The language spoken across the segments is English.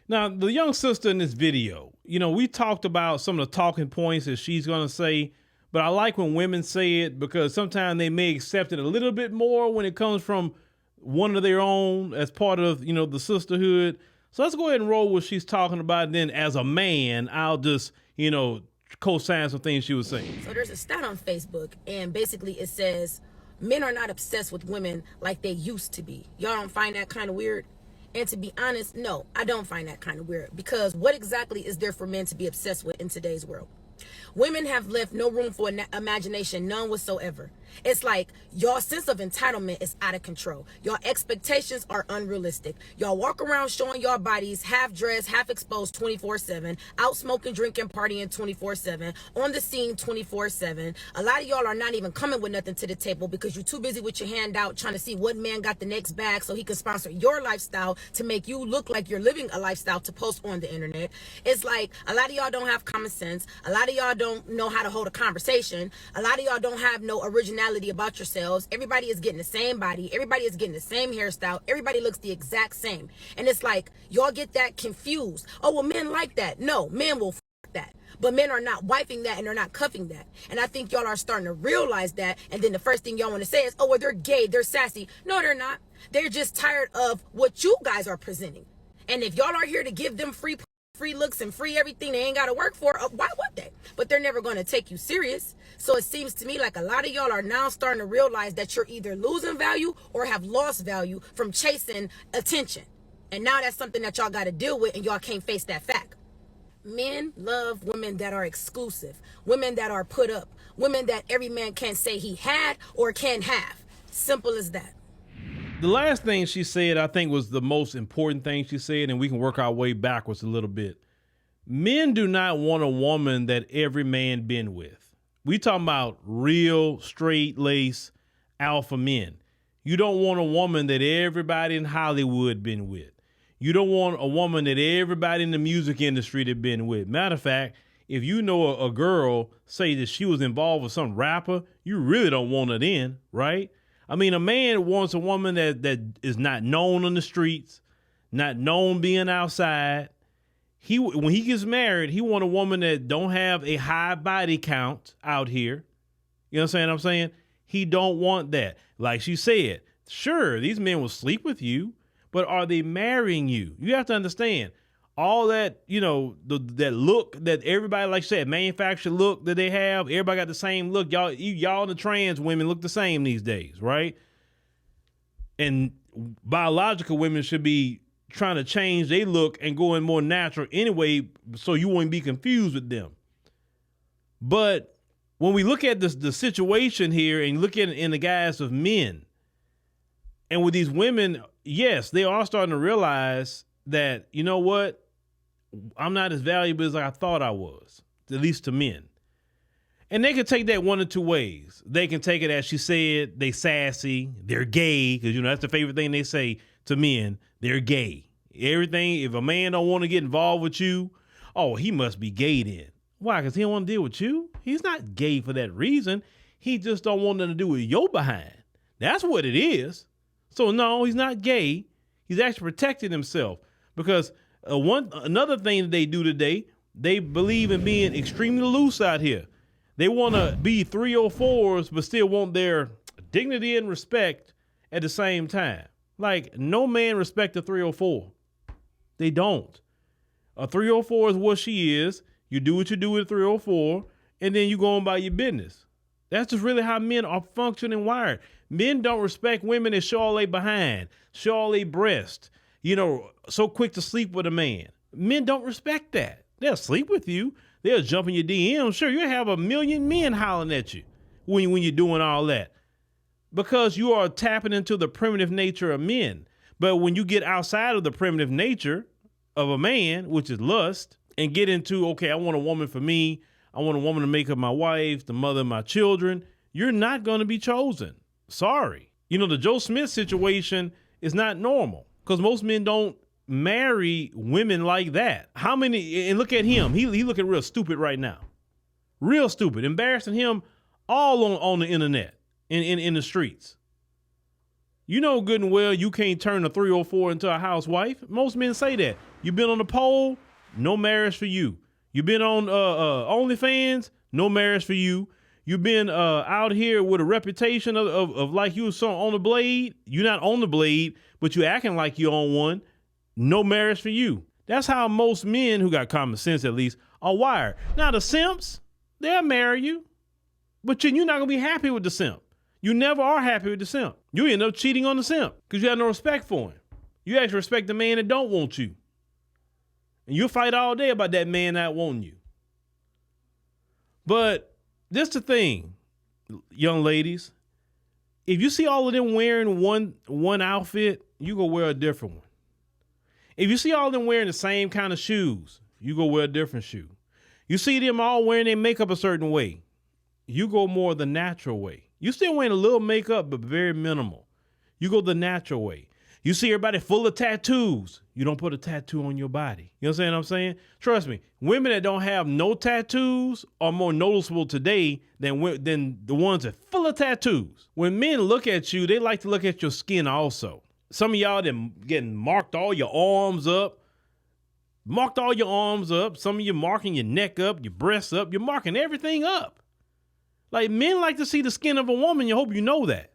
Now, the young sister in this video, we talked about some of the talking points that she's going to say, but I like when women say it because sometimes they may accept it a little bit more when it comes from one of their own as part of, the sisterhood. So let's go ahead and roll what she's talking about. And then as a man, I'll just, co-sign some things she was saying. So there's a stat on Facebook, and basically it says men are not obsessed with women like they used to be. Y'all don't find that kind of weird? And to be honest, no, I don't find that kind of weird, because what exactly is there for men to be obsessed with in today's world? Women have left no room for imagination, none whatsoever. It's like your sense of entitlement is out of control. Your expectations are unrealistic. Y'all walk around showing your bodies half dressed, half exposed 24/7, out smoking, drinking, partying 24/7, on the scene 24/7. A lot of y'all are not even coming with nothing to the table because you're too busy with your hand out trying to see what man got the next bag so he can sponsor your lifestyle to make you look like you're living a lifestyle to post on the internet. It's like a lot of y'all don't have common sense. A lot of y'all don't know how to hold a conversation. A lot of y'all don't have no originality about yourselves. Everybody is getting the same body. Everybody is getting the same hairstyle. Everybody looks the exact same. And it's like y'all get that confused. Oh, well, men like that. No, men will that. But men are not wiping that, and they're not cuffing that. And I think y'all are starting to realize that. And then the first thing y'all want to say is, oh, well, they're gay, they're sassy. No, they're not. They're just tired of what you guys are presenting. And if y'all are here to give them free looks and free everything they ain't got to work for, why would they? But they're never going to take you serious. So it seems to me like a lot of y'all are now starting to realize that you're either losing value or have lost value from chasing attention. And now that's something that y'all got to deal with, and y'all can't face that fact. Men love women that are exclusive, women that are put up, women that every man can't say he had or can have. Simple as that. The last thing she said, I think, was the most important thing she said, and we can work our way backwards a little bit. Men do not want a woman that every man been with. We talking about real straight lace alpha men. You don't want a woman that everybody in Hollywood been with. You don't want a woman that everybody in the music industry that been with. Matter of fact, if you know a girl say that she was involved with some rapper, you really don't want her then, right? I mean, a man wants a woman that is not known on the streets, not known being outside. When he gets married, he want a woman that don't have a high body count out here. You know what I'm saying? He don't want that. Like she said, sure, these men will sleep with you, but are they marrying you? You have to understand all that, that look that everybody, like you said, manufactured look that they have. Everybody got the same look. Y'all and the trans women look the same these days, right? And biological women should be trying to change their look and go in more natural anyway, so you won't be confused with them. But when we look at the situation here and look at it in the guise of men, and with these women, yes, they are starting to realize that, you know what? I'm not as valuable as I thought I was, at least to men. And they can take that one or two ways. They can take it, as she said, they sassy, they're gay, because, that's the favorite thing they say to men, they're gay. Everything, if a man don't want to get involved with you, oh, he must be gay then. Why? Because he don't want to deal with you? He's not gay for that reason. He just don't want nothing to do with your behind. That's what it is. So no, he's not gay. He's actually protecting himself, because another thing that they do today, they believe in being extremely loose out here. They want to be 304s, but still want their dignity and respect at the same time. Like, no man respect a 304. They don't. A 304 is what she is. You do what you do with a 304, and then you go on by your business. That's just really how men are functioning and wired. Men don't respect women that show all they behind, show all they breast, so quick to sleep with a man. Men don't respect that. They'll sleep with you. They'll jump in your DM. Sure, you'll have a million men hollering at you when you're doing all that, because you are tapping into the primitive nature of men. But when you get outside of the primitive nature of a man, which is lust, and get into, okay, I want a woman for me, I want a woman to make her my wife, the mother of my children, you're not going to be chosen. Sorry. The Joe Smith situation is not normal, because most men don't marry women like that. How many, and look at him. He looking real stupid right now. Real stupid. Embarrassing him all on the internet, in the streets. You know good and well you can't turn a 304 into a housewife. Most men say that. You've been on the pole, no marriage for you. You've been on OnlyFans, no marriage for you. You've been out here with a reputation of like you was on the blade. You're not on the blade, but you acting like you're on one. No marriage for you. That's how most men who got common sense, at least, are wired. Now, the simps, they'll marry you, but you're not going to be happy with the simp. You never are happy with the simp. You end up cheating on the simp because you have no respect for him. You actually respect the man that don't want you. And you'll fight all day about that man not wanting you. But this the thing, young ladies. If you see all of them wearing one outfit, you go wear a different one. If you see all of them wearing the same kind of shoes, you go wear a different shoe. You see them all wearing their makeup a certain way, you go more the natural way. You still wearing a little makeup, but very minimal. You go the natural way. You see everybody full of tattoos. You don't put a tattoo on your body. You know what I'm saying? Trust me, women that don't have no tattoos are more noticeable today than the ones that are full of tattoos. When men look at you, they like to look at your skin also. Some of y'all that getting marked all your arms up. Some of you marking your neck up, your breasts up. You're marking everything up. Like, men like to see the skin of a woman. You hope you know that.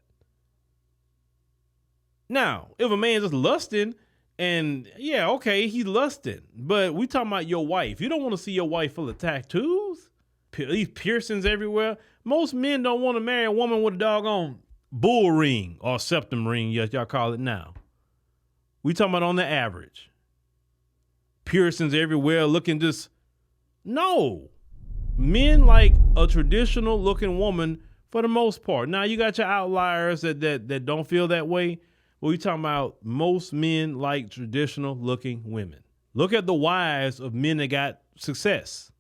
Now, if a man's just lusting, and yeah, okay, he's lusting. But we talking about your wife. You don't want to see your wife full of tattoos, these piercings everywhere. Most men don't want to marry a woman with a doggone bull ring or septum ring, yes, y'all call it now. We talking about on the average. Piercings everywhere, looking just, no. Men like a traditional looking woman for the most part. Now you got your outliers that don't feel that way. But we talking about most men like traditional looking women. Look at the wives of men that got success.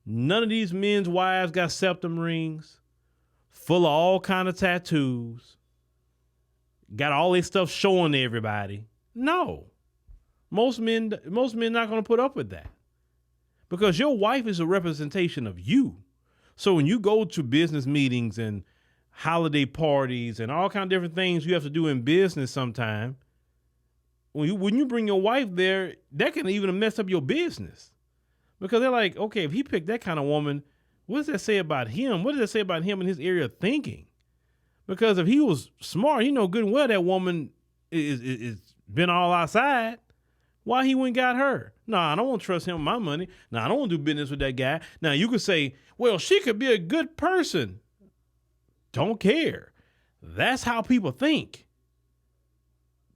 None of these men's wives got septum rings, full of all kind of tattoos, got all this stuff showing to everybody. No, most men not going to put up with that, because your wife is a representation of you. So when you go to business meetings and holiday parties and all kind of different things you have to do in business sometime, when you bring your wife there, that can even mess up your business, because they're like, okay, if he picked that kind of woman, what does that say about him? What does that say about him and his area of thinking? Because if he was smart, you know good and well that woman is been all outside. Why he went and got her? Nah, I don't want to trust him with my money. Nah, I don't want to do business with that guy. Now you could say, well, she could be a good person. Don't care. That's how people think.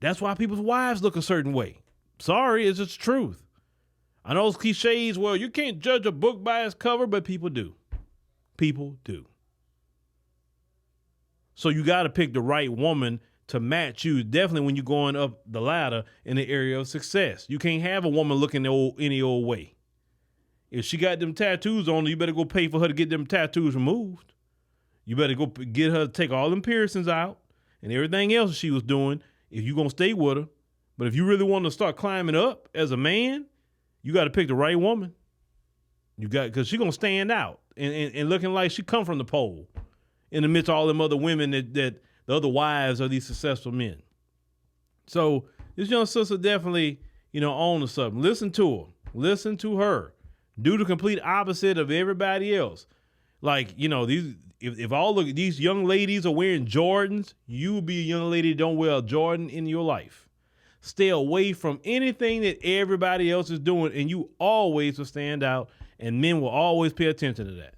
That's why people's wives look a certain way. Sorry, it's just the truth. I know those cliches, well, you can't judge a book by its cover, but people do. People do. So you got to pick the right woman to match you, definitely when you're going up the ladder in the area of success. You can't have a woman looking any old way. If she got them tattoos on her, you better go pay for her to get them tattoos removed. You better go get her to take all them piercings out and everything else she was doing if you're going to stay with her. But if you really want to start climbing up as a man, you got to pick the right woman. Because she's going to stand out and looking like she come from the pole in the midst of all them other women that the other wives of these successful men. So this young sister definitely, on to something. Listen to her. Listen to her. Do the complete opposite of everybody else. Like, if all of these young ladies are wearing Jordans, you will be a young lady that don't wear a Jordan in your life. Stay away from anything that everybody else is doing, and you always will stand out, and men will always pay attention to that.